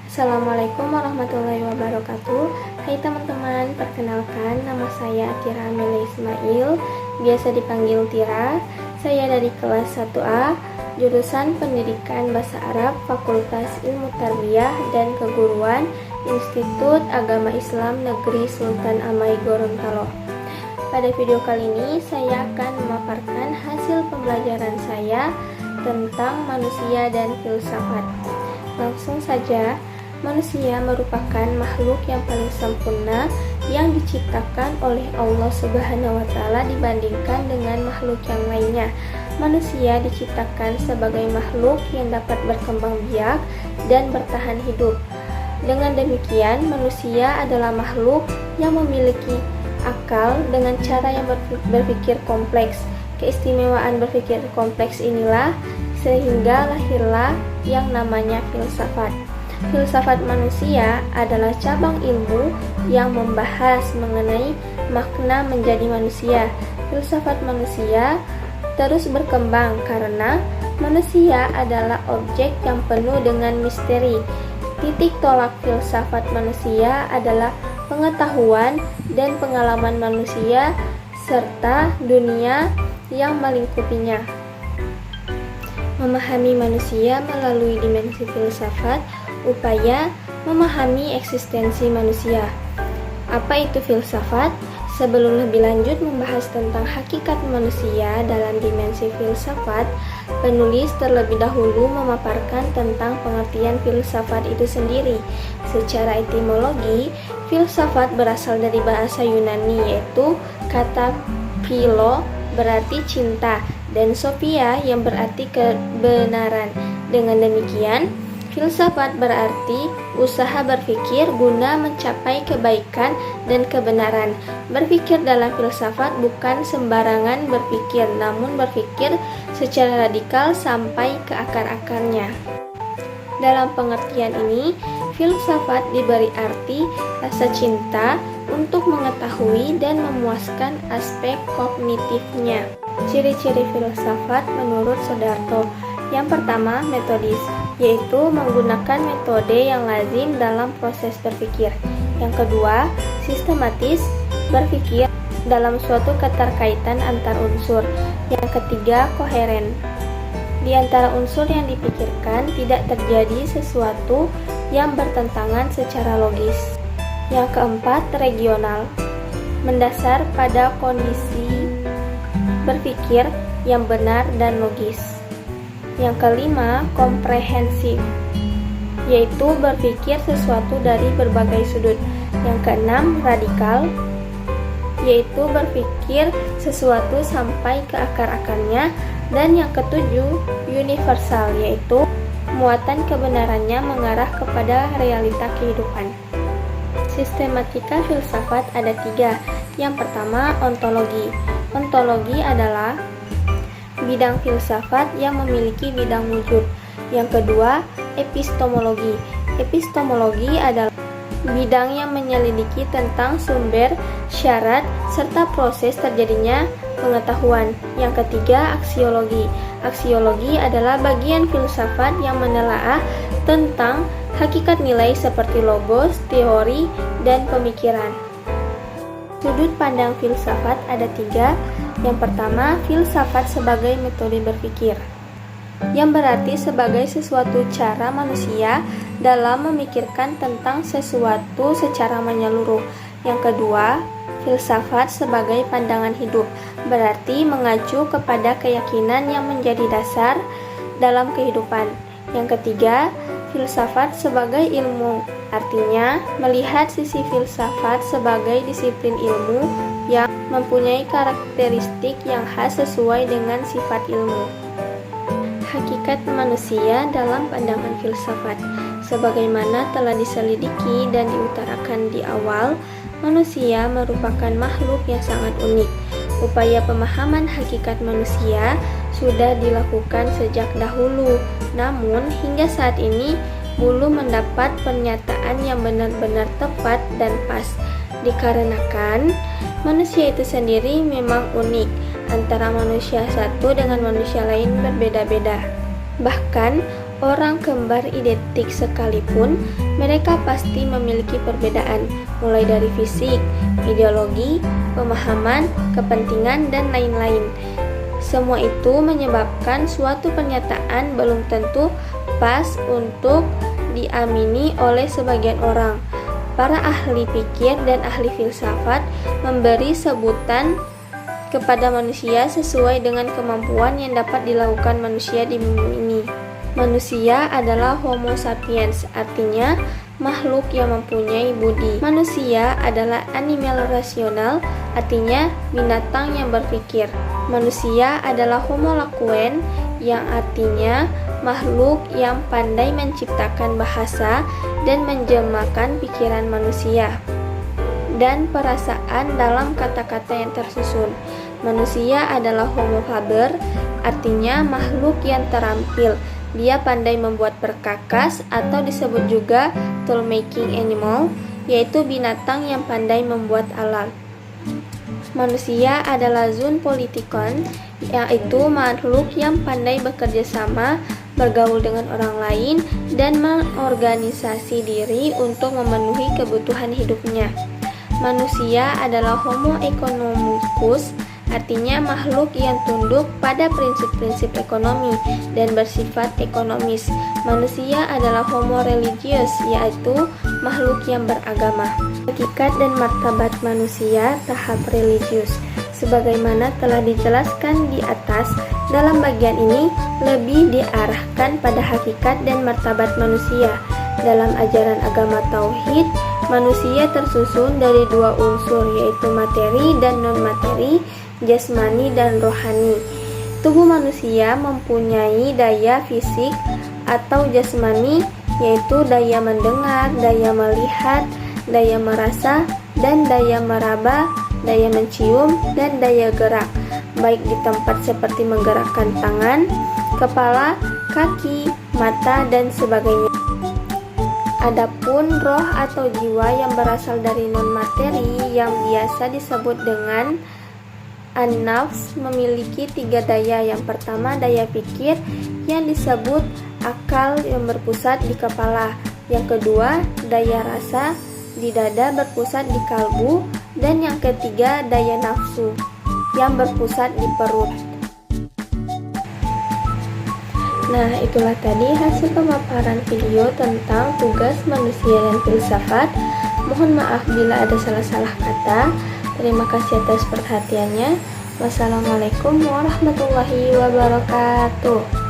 Assalamualaikum warahmatullahi wabarakatuh. Hai teman-teman, perkenalkan nama saya Tira Amelia Ismail, biasa dipanggil Tira. Saya dari kelas 1A, jurusan Pendidikan Bahasa Arab, Fakultas Ilmu Tarbiyah dan Keguruan, Institut Agama Islam Negeri Sultan Amai Gorontalo. Pada video kali ini saya akan memaparkan hasil pembelajaran saya tentang manusia dan filsafat. Langsung saja, manusia merupakan makhluk yang paling sempurna yang diciptakan oleh Allah Subhanahu wa Ta'ala dibandingkan dengan makhluk yang lainnya. Manusia diciptakan sebagai makhluk yang dapat berkembang biak dan bertahan hidup. Dengan demikian, manusia adalah makhluk yang memiliki akal dengan cara yang berpikir kompleks. Keistimewaan berpikir kompleks inilah sehingga lahirlah yang namanya filsafat. Filsafat manusia adalah cabang ilmu yang membahas mengenai makna menjadi manusia. Filsafat manusia terus berkembang karena manusia adalah objek yang penuh dengan misteri. Titik tolak filsafat manusia adalah pengetahuan dan pengalaman manusia serta dunia yang melingkupinya. Memahami manusia melalui dimensi filsafat, upaya memahami eksistensi manusia. Apa itu filsafat? Sebelum lebih lanjut membahas tentang hakikat manusia dalam dimensi filsafat, penulis terlebih dahulu memaparkan tentang pengertian filsafat itu sendiri. Secara etimologi, filsafat berasal dari bahasa Yunani, yaitu kata philo berarti cinta dan sophia yang berarti kebenaran. Dengan demikian, filsafat berarti usaha berpikir guna mencapai kebaikan dan kebenaran. Berpikir dalam filsafat bukan sembarangan berpikir, namun berpikir secara radikal sampai ke akar-akarnya. Dalam pengertian ini, filsafat diberi arti rasa cinta untuk mengetahui dan memuaskan aspek kognitifnya. Ciri-ciri filsafat menurut Soedarto. Yang pertama, metodis, yaitu menggunakan metode yang lazim dalam proses berpikir. Yang kedua, sistematis, berpikir dalam suatu keterkaitan antar unsur. Yang ketiga, koheren. Di antara unsur yang dipikirkan tidak terjadi sesuatu yang bertentangan secara logis. Yang keempat, regional, mendasar pada kondisi berpikir yang benar dan logis. Yang kelima, komprehensif, yaitu berpikir sesuatu dari berbagai sudut. Yang keenam, radikal, yaitu berpikir sesuatu sampai ke akar-akarnya. Dan yang ketujuh, universal, yaitu muatan kebenarannya mengarah kepada realita kehidupan. Sistematika filsafat ada 3. Yang pertama, ontologi. Ontologi adalah bidang filsafat yang memiliki bidang wujud. Yang kedua, epistemologi. Epistemologi adalah bidang yang menyelidiki tentang sumber, syarat, serta proses terjadinya pengetahuan. Yang ketiga, aksiologi. Aksiologi adalah bagian filsafat yang menelaah tentang hakikat nilai seperti logos, teori, dan pemikiran. Sudut pandang filsafat ada 3. Yang pertama, filsafat sebagai metode berpikir, yang berarti sebagai sesuatu cara manusia dalam memikirkan tentang sesuatu secara menyeluruh. Yang kedua, filsafat sebagai pandangan hidup, berarti mengacu kepada keyakinan yang menjadi dasar dalam kehidupan. Yang ketiga, filsafat sebagai ilmu, artinya melihat sisi filsafat sebagai disiplin ilmu yang mempunyai karakteristik yang khas sesuai dengan sifat ilmu. Hakikat manusia dalam pandangan filsafat. Sebagaimana telah diselidiki dan diutarakan di awal, manusia merupakan makhluk yang sangat unik. Upaya pemahaman hakikat manusia sudah dilakukan sejak dahulu, namun hingga saat ini belum mendapat pernyataan yang benar-benar tepat dan pas. Dikarenakan manusia itu sendiri memang unik, antara manusia satu dengan manusia lain berbeda-beda. Bahkan Orang kembar identik sekalipun, mereka pasti memiliki perbedaan, mulai dari fisik, ideologi, pemahaman, kepentingan, dan lain-lain. Semua itu menyebabkan suatu pernyataan belum tentu pas untuk diamini oleh sebagian orang. Para ahli pikir dan ahli filsafat memberi sebutan kepada manusia sesuai dengan kemampuan yang dapat dilakukan manusia di bumi ini. Manusia adalah Homo sapiens, artinya makhluk yang mempunyai budi. Manusia adalah animal rasional, artinya binatang yang berpikir. Manusia adalah Homo laquen, yang artinya makhluk yang pandai menciptakan bahasa dan menjelmakan pikiran manusia dan perasaan dalam kata-kata yang tersusun. Manusia adalah Homo faber, artinya makhluk yang terampil. Dia pandai membuat perkakas atau disebut juga tool making animal, yaitu binatang yang pandai membuat alat. Manusia adalah zoon politikon, yaitu makhluk yang pandai bekerja sama, bergaul dengan orang lain, dan mengorganisasi diri untuk memenuhi kebutuhan hidupnya. Manusia adalah Homo economicus, artinya makhluk yang tunduk pada prinsip-prinsip ekonomi dan bersifat ekonomis. Manusia adalah Homo religius, yaitu makhluk yang beragama. Hakikat dan martabat manusia tahap religius. Sebagaimana telah dijelaskan di atas, dalam bagian ini lebih diarahkan pada hakikat dan martabat manusia. Dalam ajaran agama Tauhid, manusia tersusun dari dua unsur, yaitu materi dan non-materi, jasmani dan rohani. Tubuh manusia mempunyai daya fisik atau jasmani, yaitu daya mendengar, daya melihat, daya merasa, dan daya meraba, daya mencium, dan daya gerak, baik di tempat seperti menggerakkan tangan, kepala, kaki, mata, dan sebagainya. Adapun roh atau jiwa yang berasal dari non-materi yang biasa disebut dengan an-nafs memiliki tiga daya. Yang pertama daya pikir yang disebut akal yang berpusat di kepala. Yang kedua daya rasa di dada berpusat di kalbu. Dan yang ketiga daya nafsu yang berpusat di perut. Nah, itulah tadi hasil pemaparan video tentang tugas manusia dan filsafat. Mohon maaf bila ada salah-salah kata. Terima kasih atas perhatiannya. Wassalamualaikum warahmatullahi wabarakatuh.